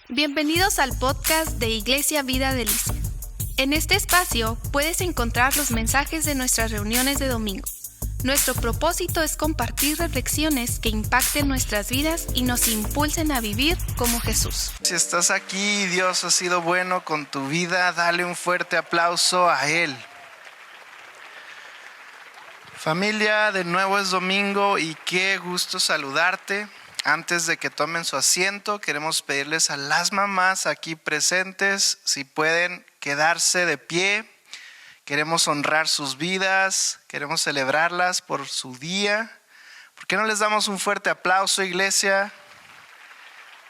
Bienvenidos al podcast de Iglesia Vida Delicia. En este espacio puedes encontrar los mensajes de nuestras reuniones de domingo. Nuestro propósito es compartir reflexiones que impacten nuestras vidas y nos impulsen a vivir como Jesús. Si estás aquí y Dios ha sido bueno con tu vida, dale un fuerte aplauso a Él. Familia, de nuevo es domingo y qué gusto saludarte. Antes de que tomen su asiento, queremos pedirles a las mamás aquí presentes si pueden quedarse de pie. Queremos honrar sus vidas, queremos celebrarlas por su día. ¿Por qué no les damos un fuerte aplauso, iglesia?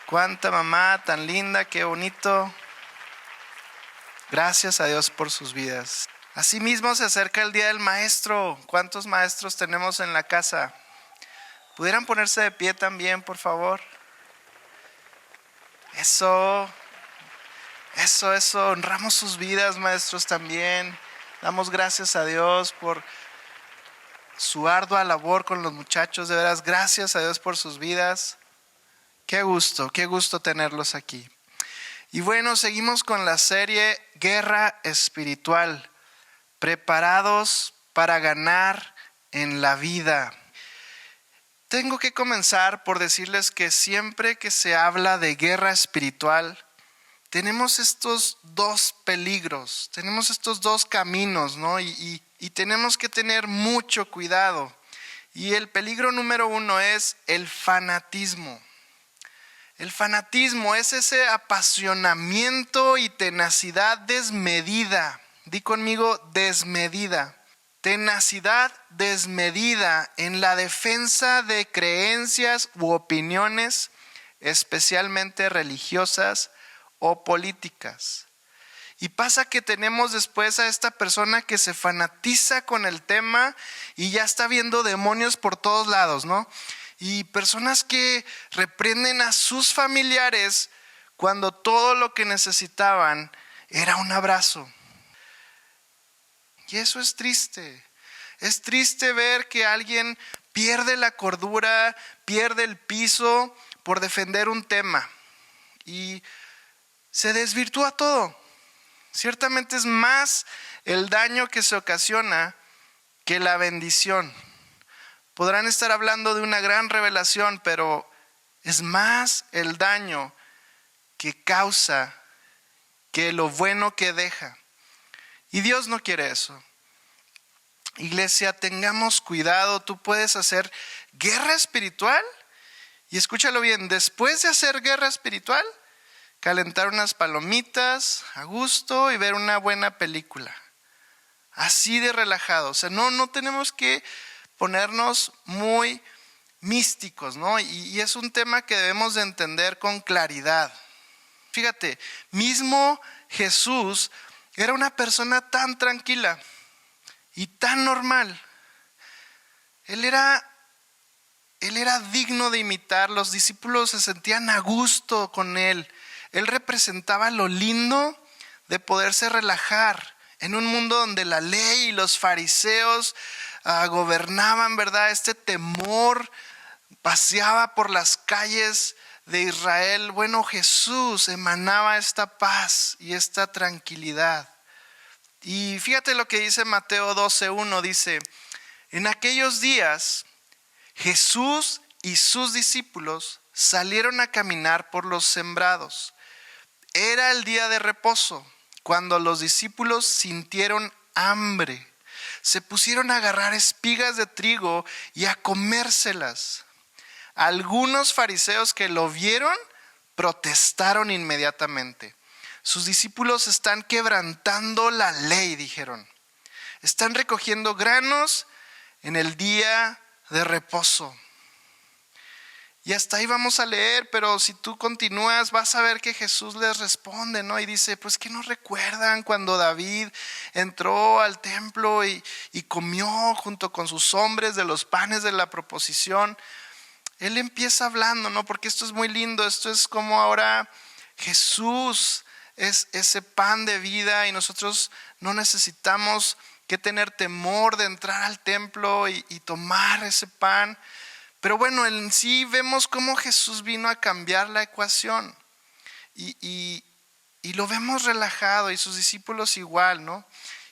Cuánta mamá tan linda, qué bonito. Gracias a Dios por sus vidas. Asimismo se acerca el Día del Maestro. ¿Cuántos maestros tenemos en la casa? ¿Pudieran ponerse de pie también, por favor? Eso. Honramos sus vidas, maestros, también. Damos gracias a Dios por su ardua labor con los muchachos. De veras, gracias a Dios por sus vidas. Qué gusto tenerlos aquí. Y bueno, seguimos con la serie Guerra Espiritual. Preparados para ganar en la vida. Tengo que comenzar por decirles que siempre que se habla de guerra espiritual, tenemos estos dos peligros, tenemos estos dos caminos, ¿no? Y tenemos que tener mucho cuidado. Y el peligro número uno es el fanatismo. El fanatismo es ese apasionamiento y tenacidad desmedida. Di conmigo, desmedida. Tenacidad desmedida en la defensa de creencias u opiniones, especialmente religiosas o políticas. Y pasa que tenemos después a esta persona que se fanatiza con el tema y ya está viendo demonios por todos lados, ¿no? Y personas que reprenden a sus familiares cuando todo lo que necesitaban era un abrazo. Y eso es triste. Es triste ver que alguien pierde la cordura, pierde el piso por defender un tema. Y se desvirtúa todo. Ciertamente es más el daño que se ocasiona que la bendición. Podrán estar hablando de una gran revelación, pero es más el daño que causa que lo bueno que deja. Y Dios no quiere eso. Iglesia, tengamos cuidado. Tú puedes hacer guerra espiritual. Y escúchalo bien, después de hacer guerra espiritual, calentar unas palomitas a gusto y ver una buena película. Así de relajado. O sea, no tenemos que ponernos muy místicos, ¿no? Y es un tema que debemos de entender con claridad. Fíjate, mismo Jesús era una persona tan tranquila y tan normal. Él era digno de imitar. Los discípulos se sentían a gusto con él. Él representaba lo lindo de poderse relajar en un mundo donde la ley y los fariseos gobernaban, ¿verdad? Este temor paseaba por las calles de Israel. Bueno, Jesús emanaba esta paz y esta tranquilidad. Y fíjate lo que dice Mateo 12:1, dice: en aquellos días Jesús y sus discípulos salieron a caminar por los sembrados. Era el día de reposo, cuando los discípulos sintieron hambre. Se pusieron a agarrar espigas de trigo y a comérselas. Algunos fariseos que lo vieron protestaron inmediatamente. Sus discípulos están quebrantando la ley, dijeron. Están recogiendo granos en el día de reposo. Y hasta ahí vamos a leer, pero si tú continúas vas a ver que Jesús les responde, ¿no? Y dice, pues que no recuerdan cuando David entró al templo y comió junto con sus hombres de los panes de la proposición. Él empieza hablando, ¿no? Porque esto es muy lindo, esto es como ahora Jesús es ese pan de vida y nosotros no necesitamos que tener temor de entrar al templo y tomar ese pan. Pero bueno, en sí vemos cómo Jesús vino a cambiar la ecuación. y lo vemos relajado y sus discípulos igual, ¿no?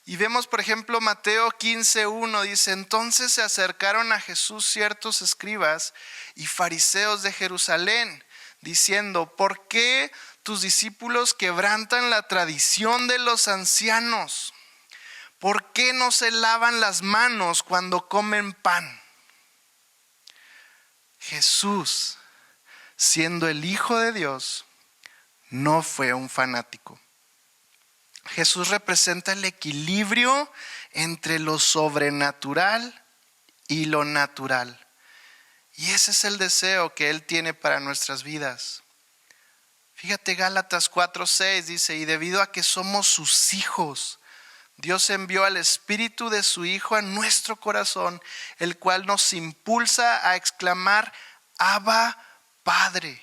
Y vemos, por ejemplo, Mateo 15:1 dice: entonces se acercaron a Jesús ciertos escribas y fariseos de Jerusalén, diciendo: ¿por qué tus discípulos quebrantan la tradición de los ancianos? ¿Por qué no se lavan las manos cuando comen pan? Jesús, siendo el Hijo de Dios, no fue un fanático. Jesús representa el equilibrio entre lo sobrenatural y lo natural. Y ese es el deseo que Él tiene para nuestras vidas. Fíjate, Gálatas 4:6 dice: y debido a que somos sus hijos, Dios envió al Espíritu de su Hijo a nuestro corazón, el cual nos impulsa a exclamar: Abba, Padre.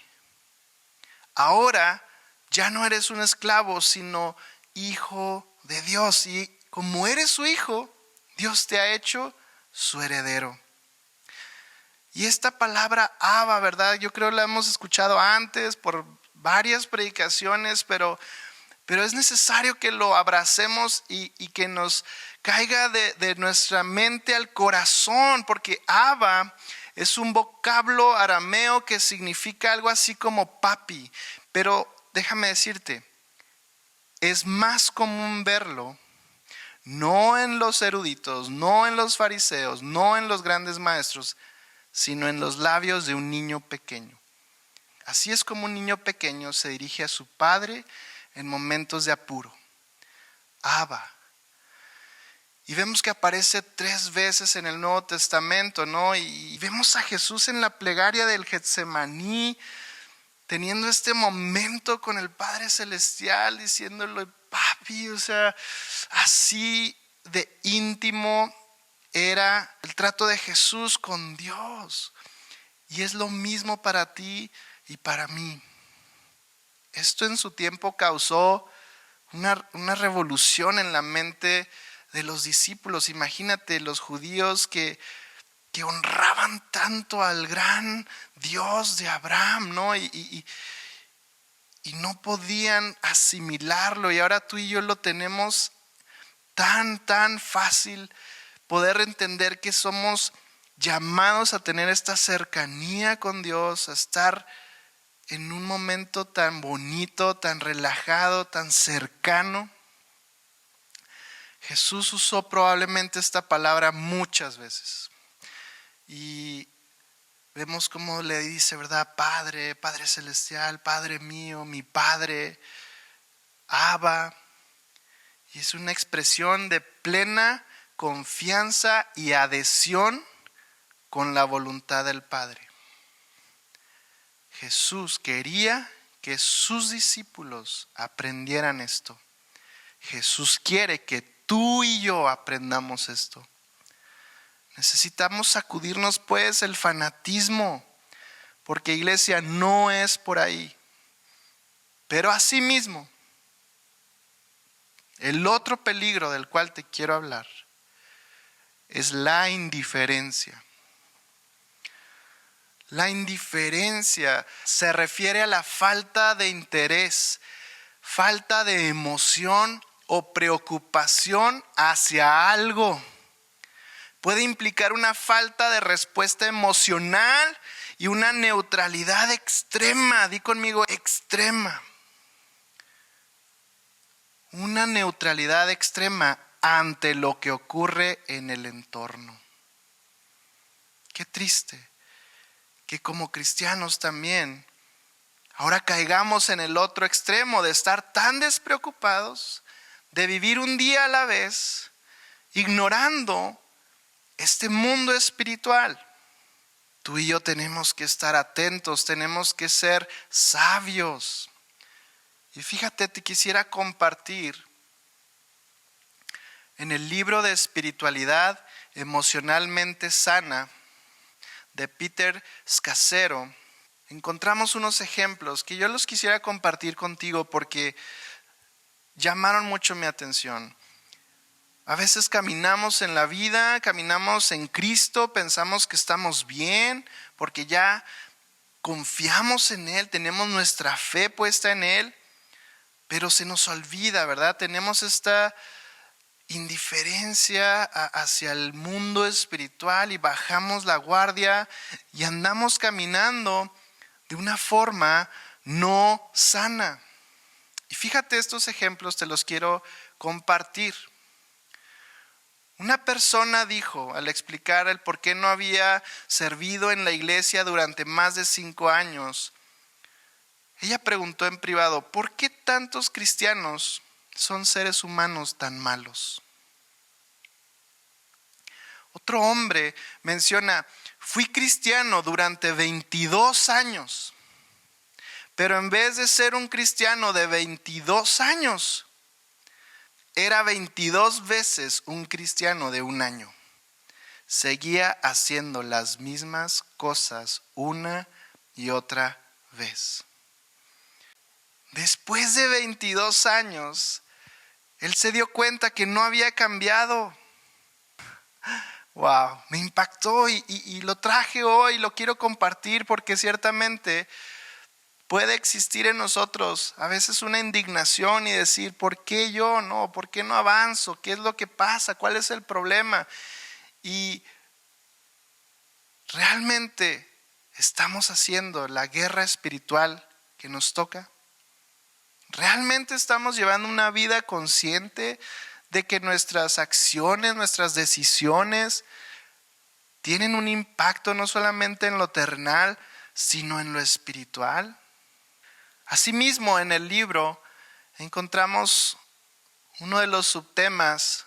Ahora ya no eres un esclavo, sino hijo de Dios. Y como eres su hijo, Dios te ha hecho su heredero. Y esta palabra Abba, ¿verdad? Yo creo la hemos escuchado antes por varias predicaciones, pero es necesario que lo abracemos y que nos caiga de nuestra mente al corazón, porque Abba es un vocablo arameo que significa algo así como papi. Pero déjame decirte, es más común verlo no en los eruditos, no en los fariseos, no en los grandes maestros, sino en los labios de un niño pequeño. Así es como un niño pequeño se dirige a su padre en momentos de apuro. Abba. Y vemos que aparece 3 veces en el Nuevo Testamento, ¿no? Y vemos a Jesús en la plegaria del Getsemaní, teniendo este momento con el Padre Celestial, diciéndole: papi, o sea, así de íntimo era el trato de Jesús con Dios. Y es lo mismo para ti y para mí. Esto en su tiempo causó una revolución en la mente de los discípulos. Imagínate, los judíos que honraban tanto al gran Dios de Abraham, ¿no? Y no podían asimilarlo. Y ahora tú y yo lo tenemos tan fácil poder entender que somos llamados a tener esta cercanía con Dios, a estar en un momento tan bonito, tan relajado, tan cercano. Jesús usó probablemente esta palabra muchas veces. Y vemos cómo le dice, ¿verdad? Padre, Padre Celestial, Padre mío, mi Padre, Abba. Y es una expresión de plena confianza y adhesión con la voluntad del Padre. Jesús quería que sus discípulos aprendieran esto. Jesús quiere que tú y yo aprendamos esto. Necesitamos sacudirnos pues el fanatismo, porque iglesia no es por ahí. Pero asimismo, el otro peligro del cual te quiero hablar es la indiferencia. La indiferencia se refiere a la falta de interés, falta de emoción o preocupación hacia algo. Puede implicar una falta de respuesta emocional y una neutralidad extrema. Di conmigo, extrema. Una neutralidad extrema ante lo que ocurre en el entorno. Qué triste que como cristianos también ahora caigamos en el otro extremo de estar tan despreocupados, de vivir un día a la vez, ignorando este mundo espiritual. Tú y yo tenemos que estar atentos, tenemos que ser sabios. Y fíjate, te quisiera compartir en el libro de Espiritualidad Emocionalmente Sana de Peter Scazzero, encontramos unos ejemplos que yo los quisiera compartir contigo porque llamaron mucho mi atención. A veces caminamos en la vida, caminamos en Cristo, pensamos que estamos bien porque ya confiamos en Él, tenemos nuestra fe puesta en Él, pero se nos olvida, ¿verdad? Tenemos esta indiferencia hacia el mundo espiritual y bajamos la guardia y andamos caminando de una forma no sana. Y fíjate, estos ejemplos te los quiero compartir. Una persona dijo, al explicar el por qué no había servido en la iglesia durante más de 5 años, ella preguntó en privado, ¿por qué tantos cristianos son seres humanos tan malos? Otro hombre menciona, fui cristiano durante 22 años, pero en vez de ser un cristiano de 22 años, era 22 veces un cristiano de 1 año. Seguía haciendo las mismas cosas una y otra vez. Después de 22 años, él se dio cuenta que no había cambiado. Wow, me impactó y lo traje hoy, lo quiero compartir porque ciertamente puede existir en nosotros a veces una indignación y decir, ¿por qué yo no? ¿Por qué no avanzo? ¿Qué es lo que pasa? ¿Cuál es el problema? Y ¿realmente estamos haciendo la guerra espiritual que nos toca? ¿Realmente estamos llevando una vida consciente de que nuestras acciones, nuestras decisiones tienen un impacto no solamente en lo terrenal, sino en lo espiritual? Asimismo, en el libro encontramos uno de los subtemas,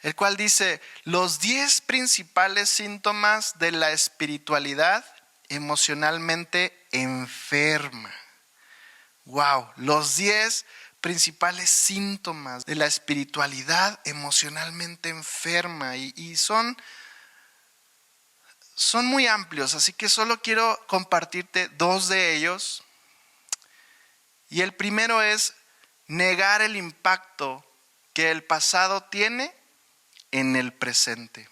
el cual dice, los 10 principales síntomas de la espiritualidad emocionalmente enferma. Wow, los 10 principales síntomas de la espiritualidad emocionalmente enferma y son muy amplios, así que solo quiero compartirte 2 de ellos. Y el primero es negar el impacto que el pasado tiene en el presente.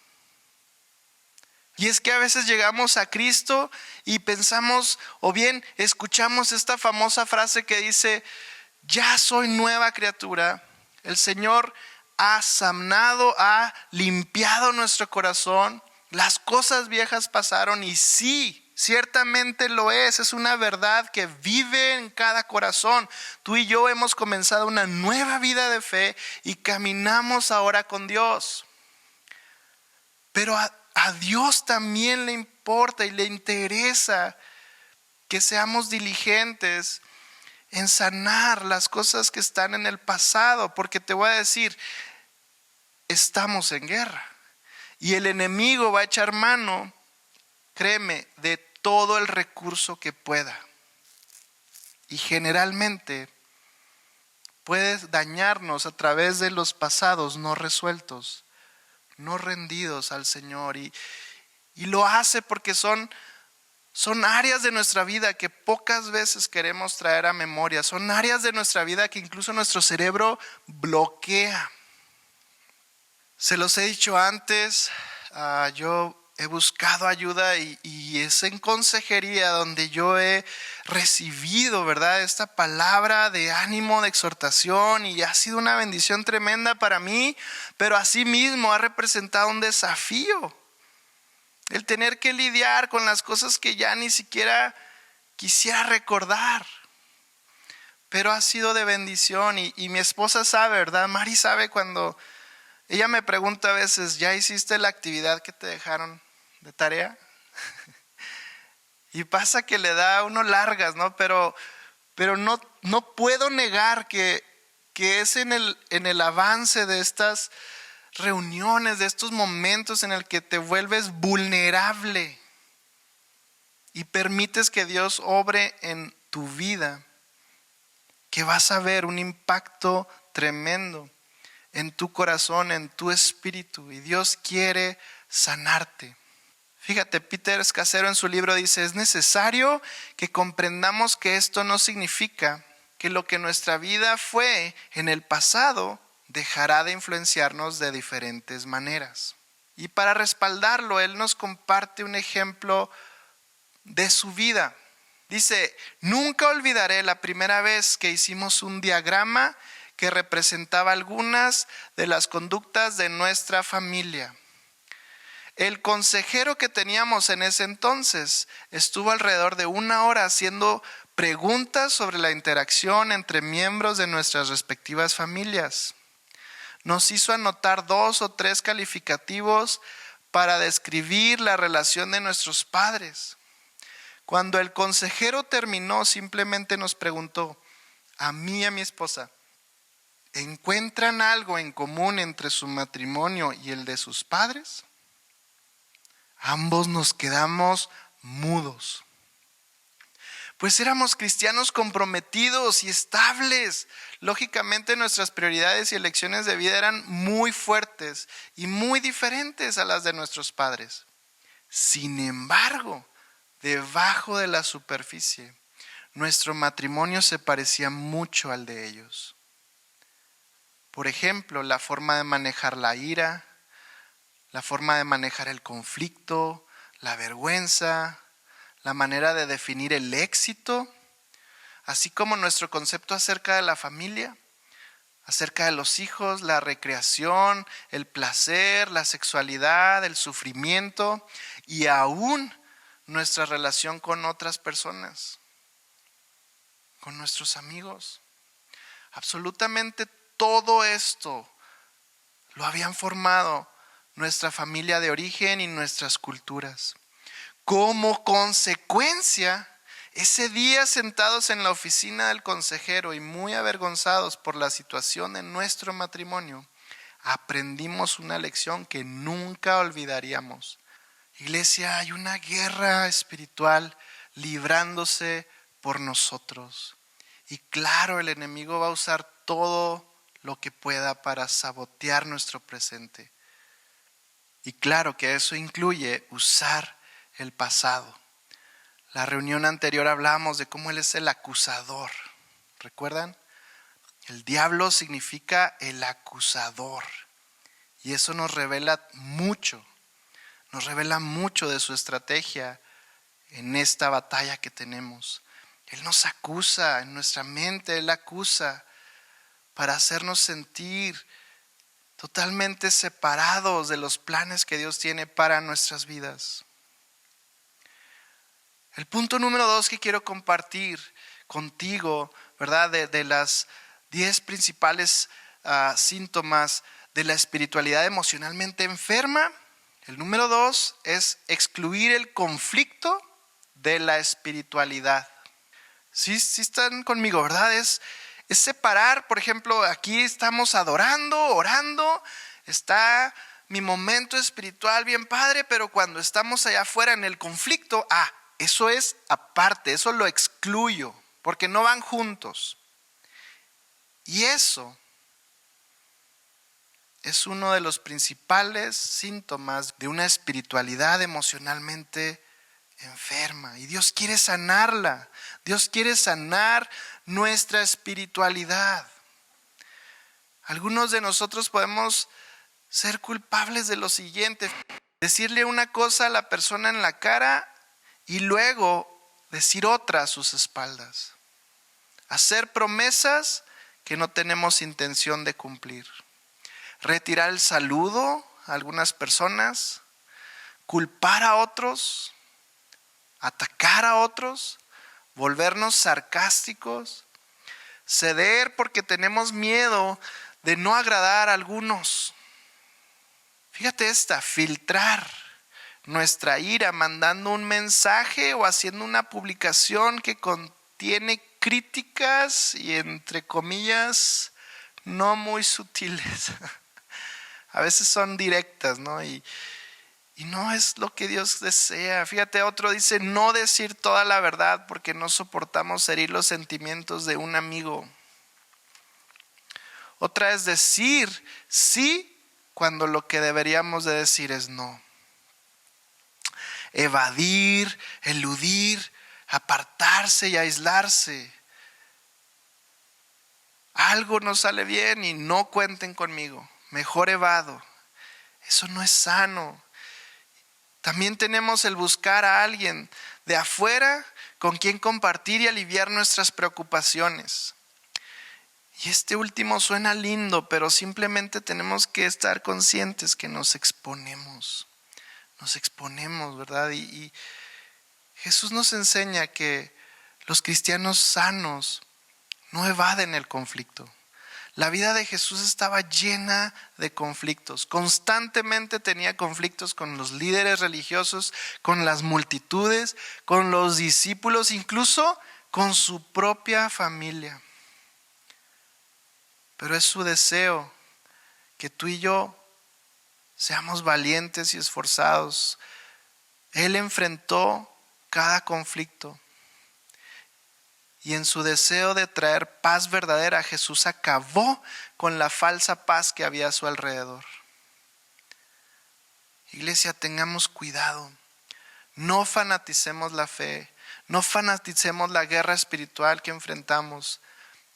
Y es que a veces llegamos a Cristo y pensamos, o bien escuchamos esta famosa frase que dice, ya soy nueva criatura. El Señor ha sanado, ha limpiado nuestro corazón. Las cosas viejas pasaron y sí, ciertamente lo es una verdad que vive en cada corazón. Tú y yo hemos comenzado una nueva vida de fe y caminamos ahora con Dios. Pero a Dios también le importa y le interesa que seamos diligentes en sanar las cosas que están en el pasado, porque te voy a decir, estamos en guerra y el enemigo va a echar mano, créeme, de todo el recurso que pueda. Y generalmente puede dañarnos a través de los pasados no resueltos, no rendidos al Señor. Y lo hace porque son áreas de nuestra vida que pocas veces queremos traer a memoria. Son áreas de nuestra vida que incluso nuestro cerebro bloquea. Se los he dicho antes, yo he buscado ayuda y es en consejería donde yo he recibido, ¿verdad?, esta palabra de ánimo, de exhortación, y ha sido una bendición tremenda para mí, pero asimismo ha representado un desafío. El tener que lidiar con las cosas que ya ni siquiera quisiera recordar. Pero ha sido de bendición y mi esposa sabe, ¿verdad? Mari sabe cuando ella me pregunta a veces, ¿ya hiciste la actividad que te dejaron de tarea? Y pasa que le da a uno largas, ¿no? Pero no puedo negar que es en el avance de estas reuniones, de estos momentos en el que te vuelves vulnerable y permites que Dios obre en tu vida, que vas a ver un impacto tremendo en tu corazón, en tu espíritu, y Dios quiere sanarte. Fíjate, Peter Scazzero en su libro dice, es necesario que comprendamos que esto no significa que lo que nuestra vida fue en el pasado dejará de influenciarnos de diferentes maneras. Y para respaldarlo, él nos comparte un ejemplo de su vida. Dice, nunca olvidaré la primera vez que hicimos un diagrama que representaba algunas de las conductas de nuestra familia. El consejero que teníamos en ese entonces estuvo alrededor de 1 hora haciendo preguntas sobre la interacción entre miembros de nuestras respectivas familias. Nos hizo anotar 2 o 3 calificativos para describir la relación de nuestros padres. Cuando el consejero terminó, simplemente nos preguntó, a mí y a mi esposa, ¿encuentran algo en común entre su matrimonio y el de sus padres? Ambos nos quedamos mudos. Pues éramos cristianos comprometidos y estables. Lógicamente nuestras prioridades y elecciones de vida eran muy fuertes y muy diferentes a las de nuestros padres. Sin embargo, debajo de la superficie, nuestro matrimonio se parecía mucho al de ellos. Por ejemplo, la forma de manejar la ira, la forma de manejar el conflicto, la vergüenza, la manera de definir el éxito, así como nuestro concepto acerca de la familia, acerca de los hijos, la recreación, el placer, la sexualidad, el sufrimiento y aún nuestra relación con otras personas, con nuestros amigos. Absolutamente todo esto lo habían formado nuestra familia de origen y nuestras culturas. Como consecuencia, ese día sentados en la oficina del consejero y muy avergonzados por la situación de nuestro matrimonio, aprendimos una lección que nunca olvidaríamos. Iglesia, hay una guerra espiritual librándose por nosotros. Y claro, el enemigo va a usar todo lo que pueda para sabotear nuestro presente. Y claro que eso incluye usar el pasado. La reunión anterior hablamos de cómo Él es el acusador. ¿Recuerdan? El diablo significa el acusador. Y eso nos revela mucho. Nos revela mucho de su estrategia en esta batalla que tenemos. Él nos acusa en nuestra mente, Él acusa para hacernos sentir totalmente separados de los planes que Dios tiene para nuestras vidas. El punto número 2 que quiero compartir contigo, ¿verdad? De las 10 principales síntomas de la espiritualidad emocionalmente enferma. El número 2 es excluir el conflicto de la espiritualidad. Sí están conmigo, ¿verdad? Es separar, por ejemplo, aquí estamos adorando, orando, está mi momento espiritual bien padre, pero cuando estamos allá afuera en el conflicto, eso es aparte, eso lo excluyo, porque no van juntos. Y eso es uno de los principales síntomas de una espiritualidad emocionalmente enferma. Y Dios quiere sanarla. Dios quiere sanar nuestra espiritualidad. Algunos de nosotros podemos ser culpables de lo siguiente: decirle una cosa a la persona en la cara y luego decir otra a sus espaldas. Hacer promesas que no tenemos intención de cumplir. Retirar el saludo a algunas personas, culpar a otros, atacar a otros, volvernos sarcásticos, ceder porque tenemos miedo de no agradar a algunos. Fíjate filtrar nuestra ira mandando un mensaje o haciendo una publicación que contiene críticas y entre comillas no muy sutiles. A veces son directas, ¿no? Y no es lo que Dios desea. Fíjate, otro dice no decir toda la verdad porque no soportamos herir los sentimientos de un amigo. Otra es decir sí cuando lo que deberíamos de decir es no. Evadir, eludir, apartarse y aislarse. Algo no sale bien y no cuenten conmigo. Mejor evado. Eso no es sano. También tenemos el buscar a alguien de afuera con quien compartir y aliviar nuestras preocupaciones. Y este último suena lindo, pero simplemente tenemos que estar conscientes que nos exponemos, ¿verdad? Y Jesús nos enseña que los cristianos sanos no evaden el conflicto. La vida de Jesús estaba llena de conflictos. Constantemente tenía conflictos con los líderes religiosos, con las multitudes, con los discípulos, incluso con su propia familia. Pero es su deseo que tú y yo seamos valientes y esforzados. Él enfrentó cada conflicto. Y en su deseo de traer paz verdadera, Jesús acabó con la falsa paz que había a su alrededor. Iglesia, tengamos cuidado. No fanaticemos la fe. No fanaticemos la guerra espiritual que enfrentamos.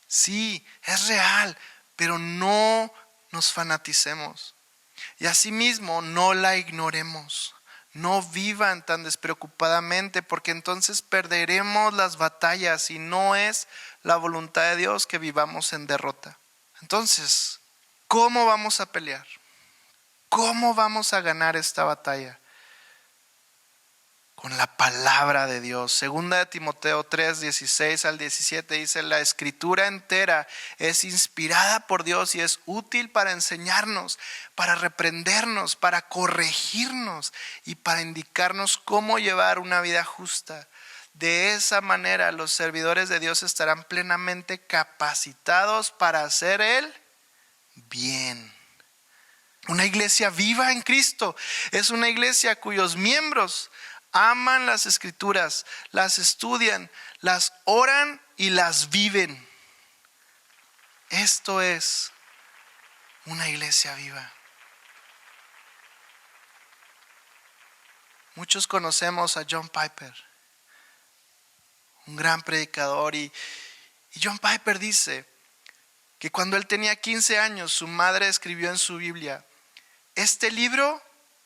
Sí, es real, pero no nos fanaticemos. Y asimismo, no la ignoremos. No vivan tan despreocupadamente, porque entonces perderemos las batallas y no es la voluntad de Dios que vivamos en derrota. Entonces, ¿cómo vamos a pelear? ¿Cómo vamos a ganar esta batalla? Con la palabra de Dios. Segunda de Timoteo 3, 16 al 17 dice: la escritura entera es inspirada por Dios y es útil para enseñarnos, para reprendernos, para corregirnos y para indicarnos cómo llevar una vida justa. De esa manera los servidores de Dios estarán plenamente capacitados para hacer el bien. Una iglesia viva en Cristo es una iglesia cuyos miembros aman las escrituras, las estudian, las oran y las viven. Esto es una iglesia viva. Muchos conocemos a John Piper, un gran predicador, y John Piper dice que cuando él tenía 15 años, su madre escribió en su Biblia: este libro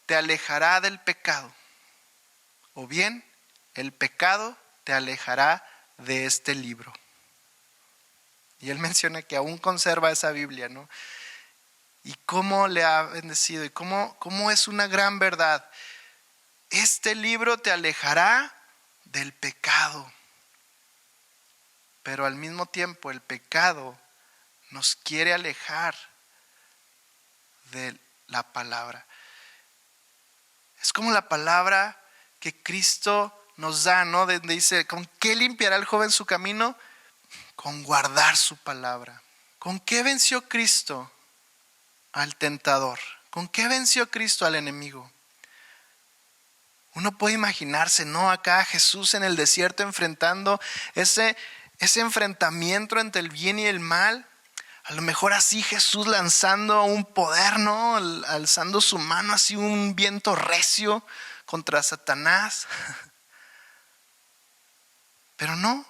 te alejará del pecado. O bien, el pecado te alejará de este libro. Y él menciona que aún conserva esa Biblia, ¿no? Y cómo le ha bendecido y cómo es una gran verdad. Este libro te alejará del pecado. Pero al mismo tiempo el pecado nos quiere alejar de la palabra. Es como la palabra que Cristo nos da, ¿no? Donde dice: ¿con qué limpiará el joven su camino? Con guardar su palabra. ¿Con qué venció Cristo al tentador? ¿Con qué venció Cristo al enemigo? Uno puede imaginarse, ¿no? Acá Jesús en el desierto enfrentando ese enfrentamiento entre el bien y el mal. A lo mejor así Jesús lanzando un poder, ¿no? Alzando su mano así, un viento recio contra Satanás. Pero no,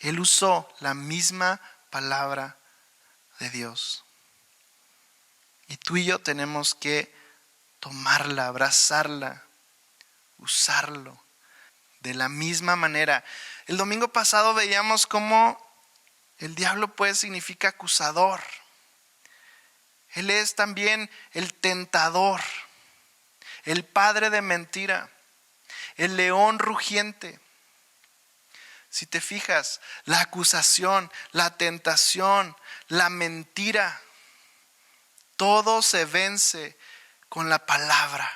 él usó la misma palabra de Dios. Y tú y yo tenemos que tomarla, abrazarla, usarlo de la misma manera. El domingo pasado veíamos cómo el diablo pues significa acusador. Él es también el tentador, el padre de mentira, el león rugiente. Si te fijas, la acusación, la tentación, la mentira, todo se vence con la palabra.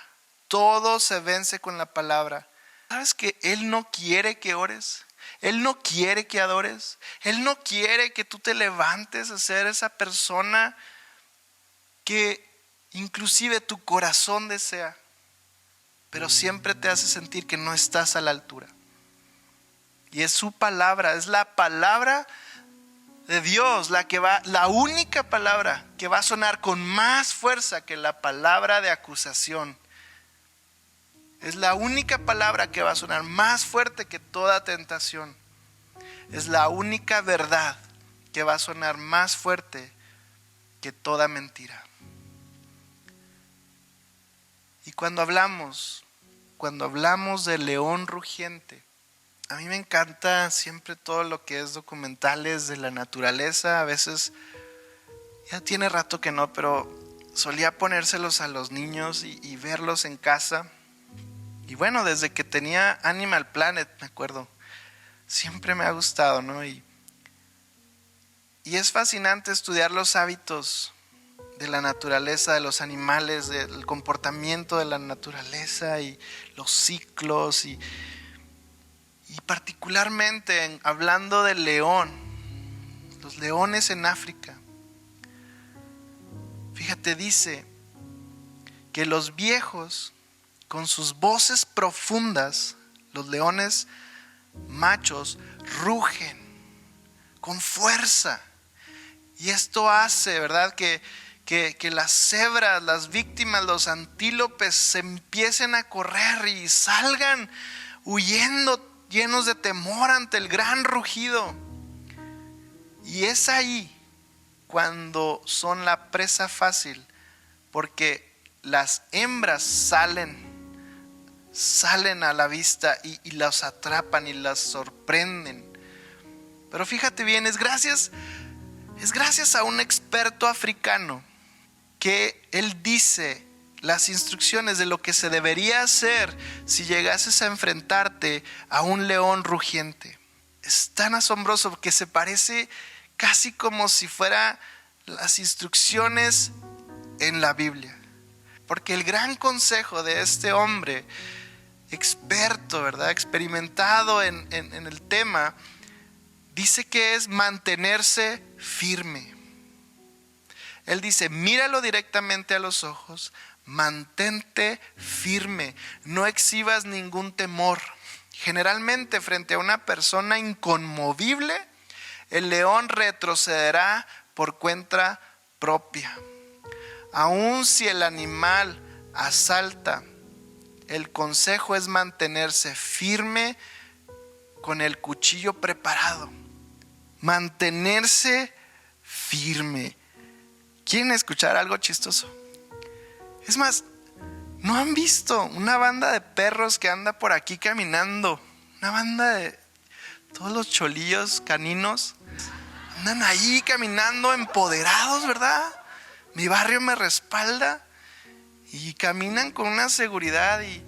Todo se vence con la palabra. ¿Sabes que Él no quiere que ores? Él no quiere que adores. Él no quiere que tú te levantes a ser esa persona que inclusive tu corazón desea, pero siempre te hace sentir que no estás a la altura. Y es su palabra, es la palabra de Dios, la única palabra que va a sonar con más fuerza que la palabra de acusación. Es la única palabra que va a sonar más fuerte que toda tentación. Es la única verdad que va a sonar más fuerte que toda mentira. Y cuando cuando hablamos del león rugiente. A mí me encanta siempre todo lo que es documentales de la naturaleza. A veces, ya tiene rato que no, pero solía ponérselos a los niños y verlos en casa. Y bueno, desde que tenía Animal Planet, me acuerdo, siempre me ha gustado, ¿no? Y es fascinante estudiar los hábitos de la naturaleza, de los animales, del comportamiento de la naturaleza y los ciclos y particularmente hablando del león, los leones en África. Fíjate, dice que los viejos con sus voces profundas, los leones machos rugen con fuerza. Y esto hace, ¿verdad?, que las cebras, las víctimas, los antílopes se empiecen a correr y salgan huyendo llenos de temor ante el gran rugido. Y es ahí cuando son la presa fácil, porque las hembras salen a la vista y las atrapan y las sorprenden. Pero fíjate bien, es gracias a un experto africano que él dice las instrucciones de lo que se debería hacer si llegases a enfrentarte a un león rugiente. Es tan asombroso que se parece casi como si fuera las instrucciones en la Biblia. Porque el gran consejo de este hombre experto, ¿verdad?, experimentado en el tema, dice que es mantenerse firme. Él dice, míralo directamente a los ojos, mantente firme, no exhibas ningún temor. Generalmente frente a una persona inconmovible, el león retrocederá por cuenta propia. Aun si el animal asalta, el consejo es mantenerse firme con el cuchillo preparado. Mantenerse firme. ¿Quieren escuchar algo chistoso? Es más, ¿no han visto una banda de perros que anda por aquí caminando? Una banda de todos los cholillos caninos. Andan ahí caminando empoderados, ¿verdad? Mi barrio me respalda. Y caminan con una seguridad y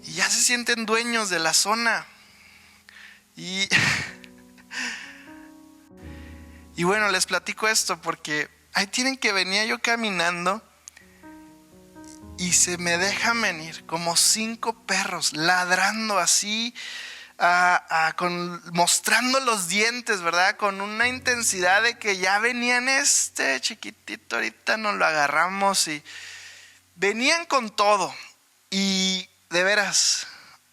ya se sienten dueños de la zona. Y bueno, les platico esto porque ahí tienen que venía yo caminando y se me dejan venir como 5 perros ladrando así, mostrando los dientes, ¿verdad? Con una intensidad de que ya venían chiquitito, ahorita nos lo agarramos, y venían con todo. Y de veras,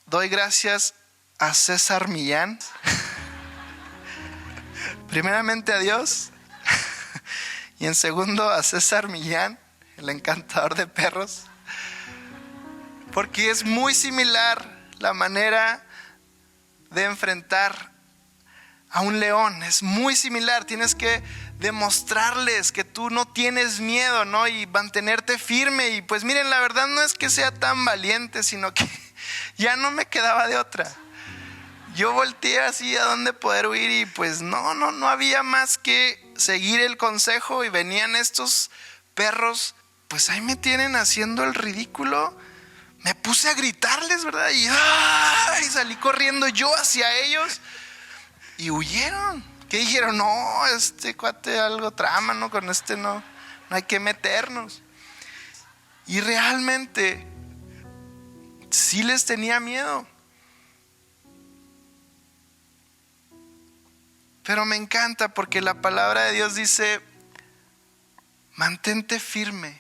doy gracias a César Millán. Primeramente a Dios y en segundo a César Millán, el encantador de perros, porque es muy similar la manera de enfrentar a un león. Es muy similar, tienes que demostrarles que tú no tienes miedo, ¿no? Y mantenerte firme. Y pues miren, la verdad no es que sea tan valiente, sino que ya no me quedaba de otra. Yo volteé así a dónde poder huir y pues no había más que seguir el consejo, y venían estos perros, pues ahí me tienen haciendo el ridículo. Me puse a gritarles, ¿verdad? Y salí corriendo yo hacia ellos y huyeron. ¿Qué dijeron? No, este cuate algo trama, ¿no? Con no hay que meternos. Y realmente sí les tenía miedo. Pero me encanta porque la palabra de Dios dice, mantente firme,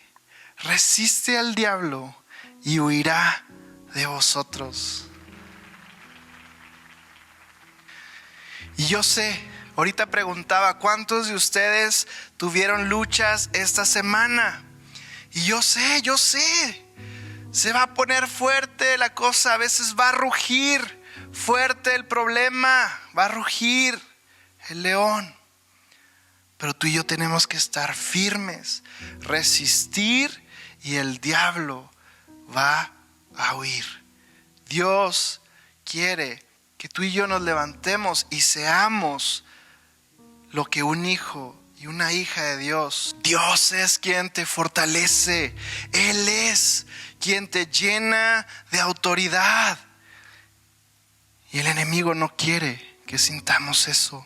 resiste al diablo y huirá de vosotros. Y yo sé, ahorita preguntaba, ¿cuántos de ustedes tuvieron luchas esta semana? Y yo sé, se va a poner fuerte la cosa, a veces va a rugir fuerte el problema, va a rugir el león. Pero tú y yo tenemos que estar firmes, resistir, y el diablo va a huir. Dios quiere que tú y yo nos levantemos y seamos lo que un hijo y una hija de Dios. Dios es quien te fortalece. Él es quien te llena de autoridad. Y el enemigo no quiere que sintamos eso.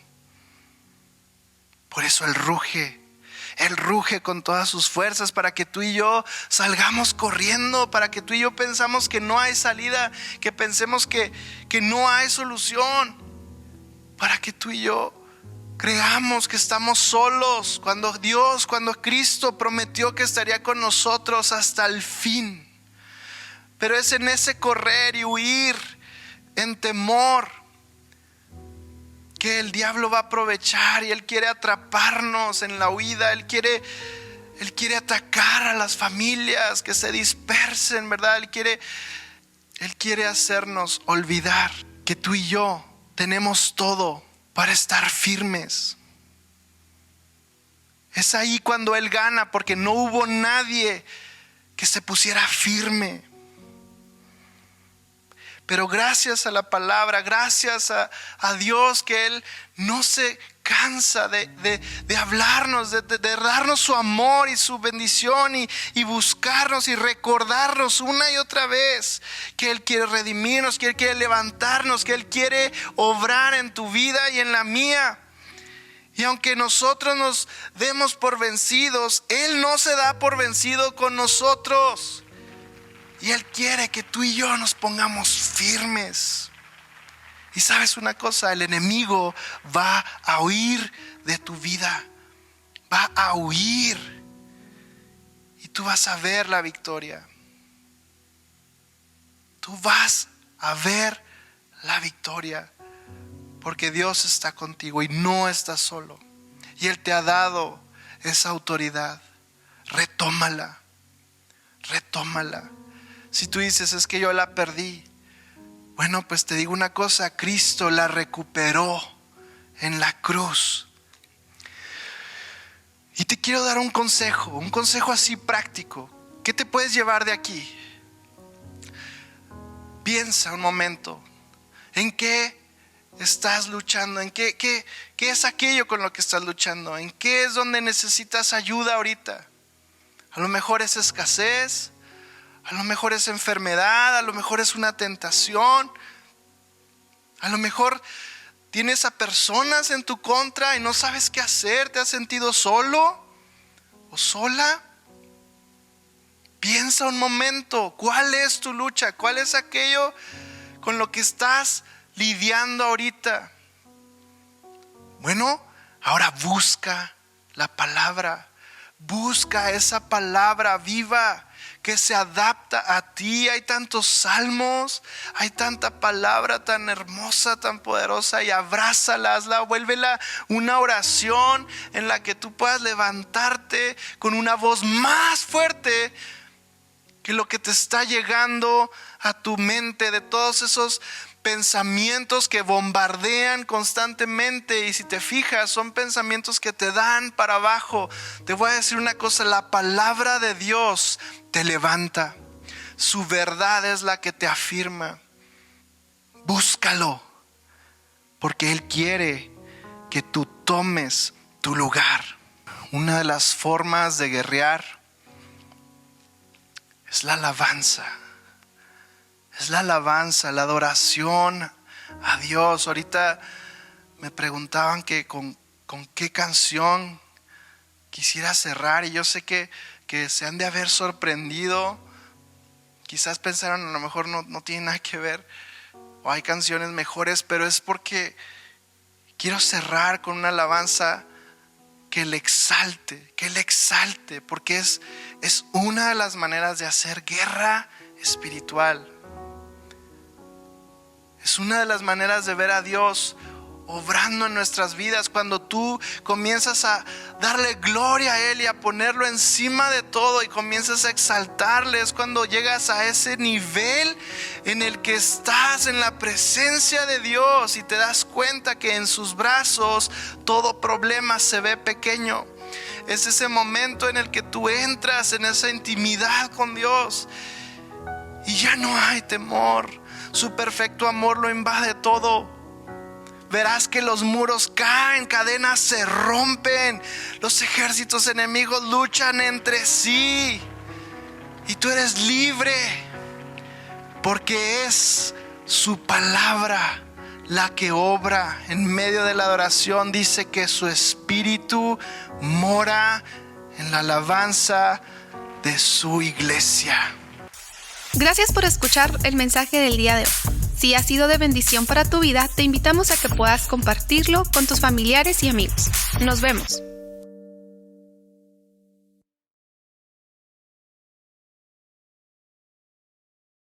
Por eso Él ruge. Él ruge con todas sus fuerzas para que tú y yo salgamos corriendo, para que tú y yo pensamos que no hay salida, que pensemos que no hay solución, para que tú y yo creamos que estamos solos, cuando Cristo prometió que estaría con nosotros hasta el fin. Pero es en ese correr y huir en temor que el diablo va a aprovechar, y él quiere atraparnos en la huida. Él quiere atacar a las familias que se dispersen, ¿verdad? Él quiere hacernos olvidar que tú y yo tenemos todo para estar firmes. Es ahí cuando Él gana, porque no hubo nadie que se pusiera firme. Pero gracias a la palabra, gracias a Dios, que Él no se cansa de hablarnos, de darnos su amor y su bendición, y buscarnos y recordarnos una y otra vez que Él quiere redimirnos, que Él quiere levantarnos, que Él quiere obrar en tu vida y en la mía. Y aunque nosotros nos demos por vencidos, Él no se da por vencido con nosotros. Y Él quiere que tú y yo nos pongamos firmes. Y sabes una cosa, el enemigo va a huir de tu vida. Va a huir. Y tú vas a ver la victoria. Tú vas a ver la victoria. Porque Dios está contigo y no estás solo. Y Él te ha dado esa autoridad. Retómala. Retómala. Si tú dices, es que yo la perdí, bueno, pues te digo una cosa, Cristo la recuperó en la cruz. Y te quiero dar un consejo así práctico. ¿Qué te puedes llevar de aquí? Piensa un momento, ¿en qué estás luchando? ¿En qué es aquello con lo que estás luchando? ¿En qué es donde necesitas ayuda ahorita? A lo mejor es escasez. A lo mejor es enfermedad, a lo mejor es una tentación, a lo mejor tienes a personas en tu contra y no sabes qué hacer, te has sentido solo o sola. Piensa un momento, ¿cuál es tu lucha? ¿Cuál es aquello con lo que estás lidiando ahorita? Bueno, ahora busca la palabra, busca esa palabra viva que se adapta a ti. Hay tantos salmos, hay tanta palabra tan hermosa, tan poderosa, y abrázala, vuélvela una oración en la que tú puedas levantarte con una voz más fuerte que lo que te está llegando a tu mente, de todos esos pensamientos que bombardean constantemente. Y si te fijas, son pensamientos que te dan para abajo. Te voy a decir una cosa, la palabra de Dios te levanta. Su verdad es la que te afirma. Búscalo, porque Él quiere que tú tomes tu lugar. Una de las formas de guerrear es la alabanza. Es la alabanza, la adoración a Dios. Ahorita me preguntaban que con qué canción quisiera cerrar, y yo sé que se han de haber sorprendido. Quizás pensaron, a lo mejor no tiene nada que ver, o hay canciones mejores, pero es porque quiero cerrar con una alabanza que le exalte, porque es una de las maneras de hacer guerra espiritual. Es una de las maneras de ver a Dios obrando en nuestras vidas. Cuando tú comienzas a darle gloria a Él y a ponerlo encima de todo y comienzas a exaltarle, es cuando llegas a ese nivel en el que estás en la presencia de Dios y te das cuenta que en sus brazos todo problema se ve pequeño. Es ese momento en el que tú entras en esa intimidad con Dios y ya no hay temor. Su perfecto amor lo invade todo. Verás que los muros caen, cadenas se rompen, los ejércitos enemigos luchan entre sí y tú eres libre, porque es su palabra la que obra en medio de la adoración. Dice que su espíritu mora en la alabanza de su iglesia. Gracias por escuchar el mensaje del día de hoy. Si ha sido de bendición para tu vida, te invitamos a que puedas compartirlo con tus familiares y amigos. Nos vemos.